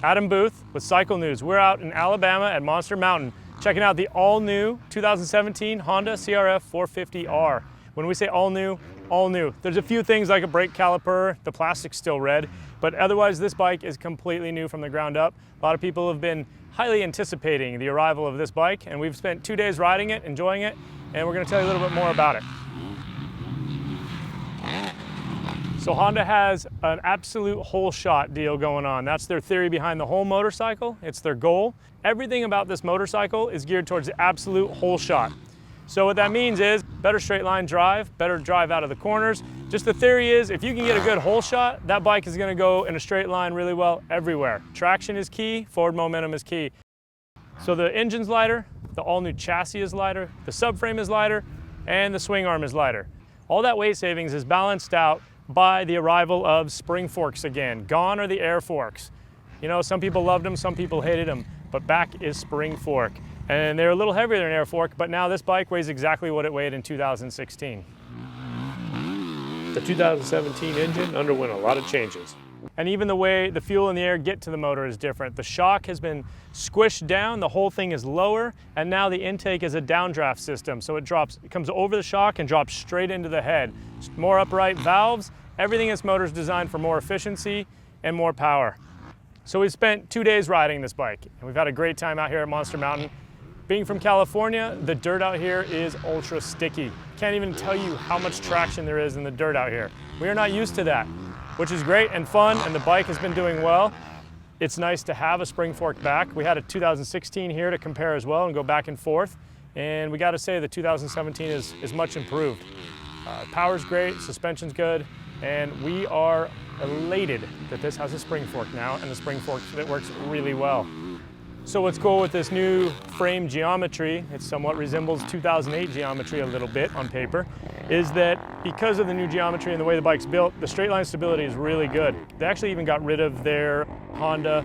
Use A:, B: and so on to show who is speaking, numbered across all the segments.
A: Adam Booth with Cycle News. We're out in Alabama at Monster Mountain checking out the all-new 2017 Honda CRF450R. When we say all new, there's a few things like a brake caliper, the plastic's still red, but otherwise this bike is completely new from the ground up. A lot of people have been highly anticipating the arrival of this bike, and we've spent 2 days riding it, enjoying it, and we're going to tell you a little bit more about it. So Honda has an absolute whole shot deal going on. That's their theory behind the whole motorcycle. It's their goal. Everything about this motorcycle is geared towards the absolute whole shot. So what that means is better straight line drive, better drive out of the corners. Just the theory is if you can get a good whole shot, that bike is going to go in a straight line really well everywhere. Traction is key, forward momentum is key. So the engine's lighter, the all-new chassis is lighter, the subframe is lighter, and the swing arm is lighter. All that weight savings is balanced out by the arrival of spring forks again. Gone are the air forks. You know, some people loved them, some people hated them, but back is spring fork. And they're a little heavier than an air fork, but now this bike weighs exactly what it weighed in 2016. The 2017 engine underwent a lot of changes. And even the way the fuel and the air get to the motor is different. The shock has been squished down, the whole thing is lower, and now the intake is a downdraft system. So it comes over the shock and drops straight into the head. More upright valves, everything in this motor is designed for more efficiency and more power. So we spent 2 days riding this bike, and we've had a great time out here at Monster Mountain. Being from California, the dirt out here is ultra sticky. Can't even tell you how much traction there is in the dirt out here. We are not used to that, which is great and fun, and the bike has been doing well. It's nice to have a spring fork back. We had a 2016 here to compare as well and go back and forth, and we got to say the 2017 is much improved. Power's great, suspension's good, and we are elated that this has a spring fork now, and the spring fork that works really well. So what's cool with this new frame geometry, it somewhat resembles 2008 geometry a little bit on paper, is that because of the new geometry and the way the bike's built, the straight line stability is really good. They actually even got rid of their Honda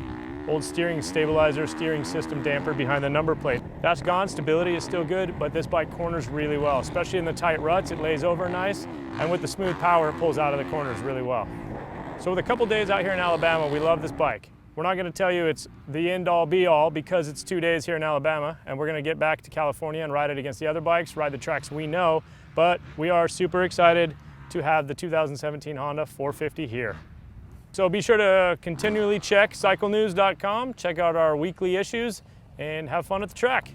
A: old steering stabilizer, steering system damper behind the number plate. That's gone, stability is still good, but this bike corners really well, especially in the tight ruts, it lays over nice, and with the smooth power, it pulls out of the corners really well. So with a couple days out here in Alabama, we love this bike. We're not going to tell you it's the end-all be-all because it's 2 days here in Alabama, and we're going to get back to California and ride it against the other bikes, ride the tracks we know, but we are super excited to have the 2017 Honda 450 here. So be sure to continually check cyclenews.com, check out our weekly issues, and have fun at the track.